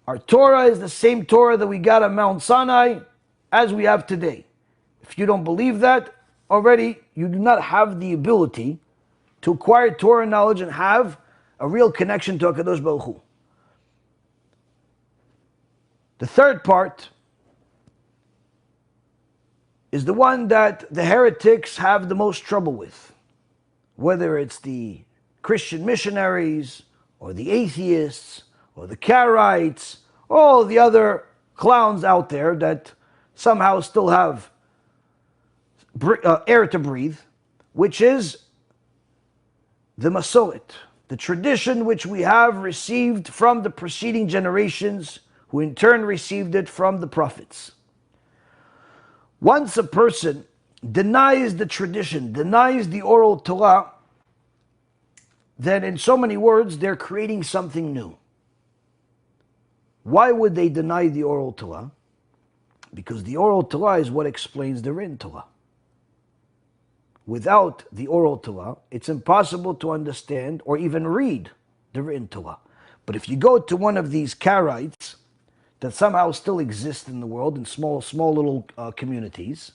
Our Torah is the same Torah that we got on Mount Sinai as we have today. If you don't believe that, already you do not have the ability to acquire Torah knowledge and have a real connection to HaKadosh Baruch Hu. The third part is the one that the heretics have the most trouble with. Whether it's the Christian missionaries, or the atheists, or the Karaites, all the other clowns out there that somehow still have air to breathe, which is the Masoret, the tradition which we have received from the preceding generations, who in turn received it from the prophets. Once a person denies the tradition, denies the oral Torah, then in so many words, they're creating something new. Why would they deny the oral Torah? Because the oral Torah is what explains the written Torah. Without the oral Torah, it's impossible to understand or even read the written Torah. But if you go to one of these Karaites that somehow still exist in the world in small little communities,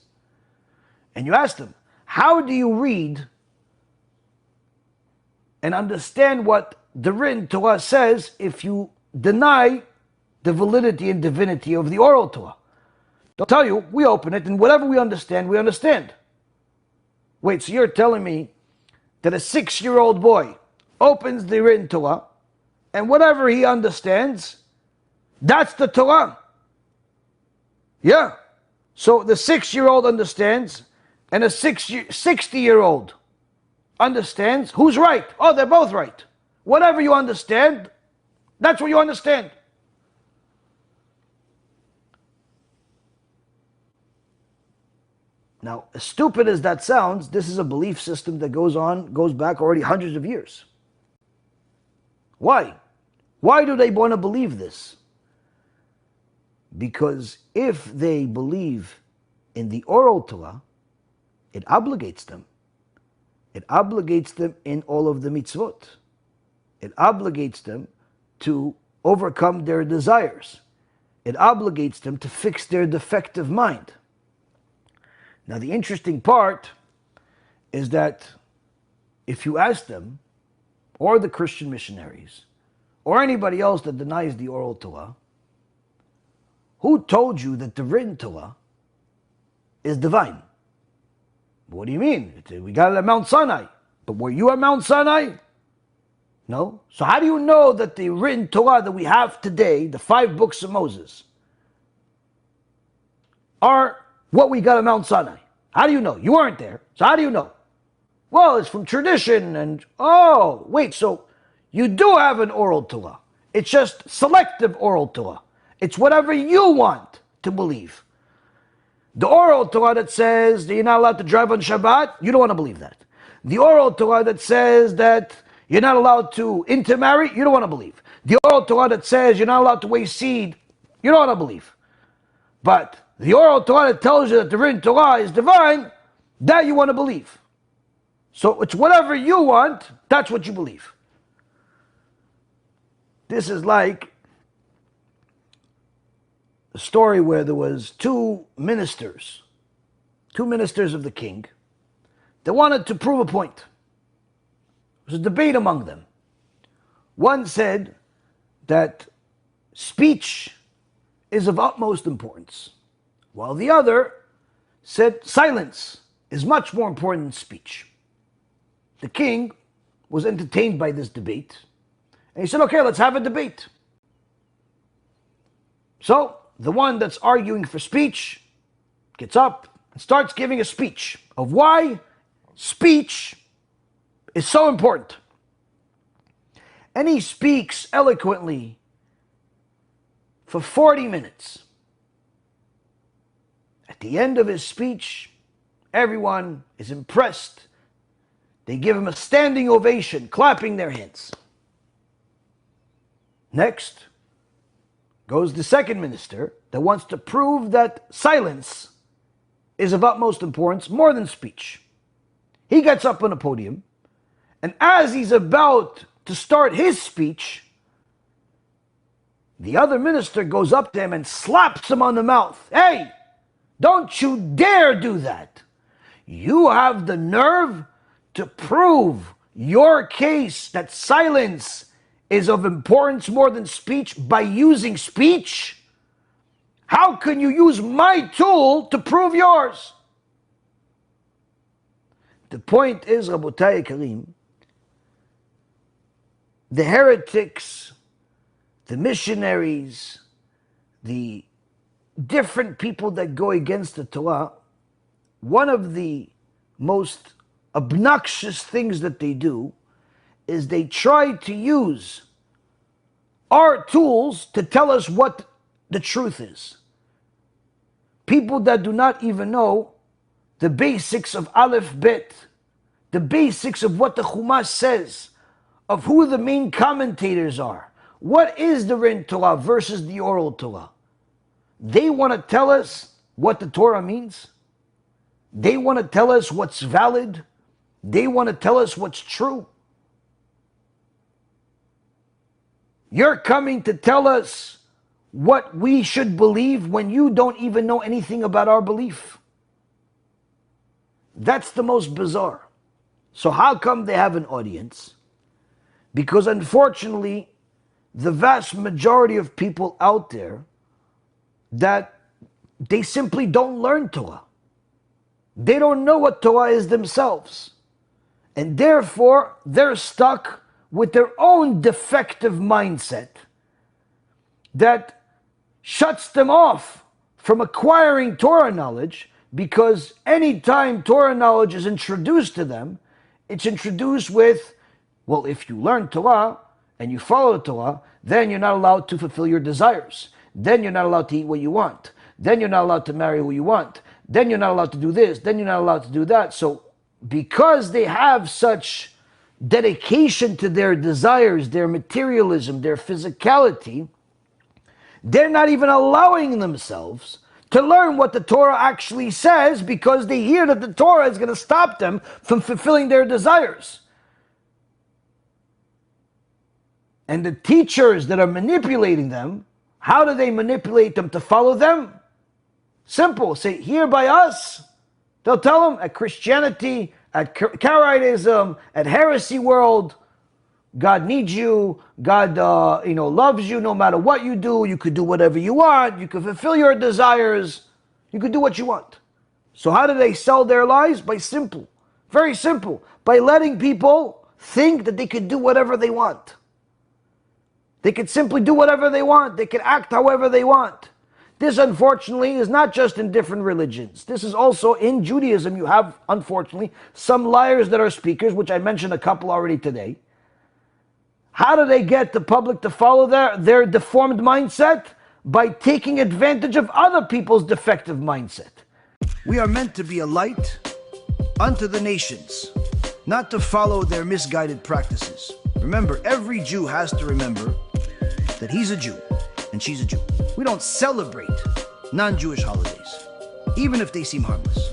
and you ask them, how do you read and understand what the written Torah says if you deny the validity and divinity of the oral Torah? They'll tell you, we open it, and whatever we understand, we understand. Wait, so you're telling me that a 6-year-old boy opens the written Torah, and whatever he understands, that's the Torah? Yeah. So the 6-year-old understands, and a 60-year-old understands. Who's right? Oh, they're both right. Whatever you understand, that's what you understand. Now, as stupid as that sounds, this is a belief system that goes back already hundreds of years. Why? Why do they want to believe this? Because if they believe in the oral Torah, it obligates them. It obligates them in all of the mitzvot. It obligates them to overcome their desires. It obligates them to fix their defective mind. Now, the interesting part is that if you ask them, or the Christian missionaries, or anybody else that denies the oral Torah, who told you that the written Torah is divine? What do you mean? We got it at Mount Sinai. But were you at Mount Sinai? No. So how do you know that the written Torah that we have today, the 5 books of Moses, are what we got at Mount Sinai? How do you know? You weren't there. So how do you know? Well, it's from tradition and, oh, wait, so you do have an oral Torah. It's just selective oral Torah. It's whatever you want to believe. The oral Torah that says that you're not allowed to drive on Shabbat, you don't want to believe that. The oral Torah that says that you're not allowed to intermarry, you don't want to believe. The oral Torah that says you're not allowed to waste seed, you don't want to believe. But the oral Torah that tells you that the written Torah is divine, that you want to believe. So it's whatever you want, that's what you believe. This is like a story where there was two ministers of the king, that wanted to prove a point. There was a debate among them. One said that speech is of utmost importance, while the other said silence is much more important than speech. The king was entertained by this debate, and he said, okay, let's have a debate. So the one that's arguing for speech gets up and starts giving a speech of why speech is so important. And he speaks eloquently for 40 minutes. At the end of his speech, everyone is impressed. They give him a standing ovation, clapping their hands. Next goes the second minister that wants to prove that silence is of utmost importance more than speech. He gets up on a podium, and as he's about to start his speech, The other minister goes up to him and slaps him on the mouth. Hey, don't you dare do that. You have the nerve to prove your case that silence is of importance more than speech by using speech? How can you use my tool to prove yours? The point is, Rabotai Karim, the heretics, the missionaries, the different people that go against the Torah, one of the most obnoxious things that they do is they try to use our tools to tell us what the truth is. People that do not even know the basics of Aleph Bet, the basics of what the Chumash says, of who the main commentators are. What is the Ren Torah versus the Oral Torah? They want to tell us what the Torah means. They want to tell us what's valid. They want to tell us what's true. You're coming to tell us what we should believe when you don't even know anything about our belief. That's the most bizarre. So how come they have an audience? Because unfortunately, the vast majority of people out there, that they simply don't learn Torah. They don't know what Torah is themselves. And therefore, they're stuck with their own defective mindset that shuts them off from acquiring Torah knowledge, because anytime Torah knowledge is introduced to them, it's introduced with, well, if you learn Torah and you follow the Torah, then you're not allowed to fulfill your desires. Then you're not allowed to eat what you want. Then you're not allowed to marry who you want. Then you're not allowed to do this. Then you're not allowed to do that. So because they have such dedication to their desires, their materialism, their physicality, they're not even allowing themselves to learn what the Torah actually says, because they hear that the Torah is going to stop them from fulfilling their desires. And the teachers that are manipulating them, how do they manipulate them to follow them? Simple. Say, here by us. They'll tell them at Christianity, at Karaitism, at Heresy World, God needs you. God, loves you no matter what you do. You could do whatever you want. You could fulfill your desires. You could do what you want. So how do they sell their lies? Very simple. By letting people think that they could do whatever they want. They could simply do whatever they want. They could act however they want. This, unfortunately, is not just in different religions. This is also in Judaism. You have, unfortunately, some liars that are speakers, which I mentioned a couple already today. How do they get the public to follow their deformed mindset? By taking advantage of other people's defective mindset. We are meant to be a light unto the nations, not to follow their misguided practices. Remember, every Jew has to remember that he's a Jew and she's a Jew. We don't celebrate non-Jewish holidays, even if they seem harmless.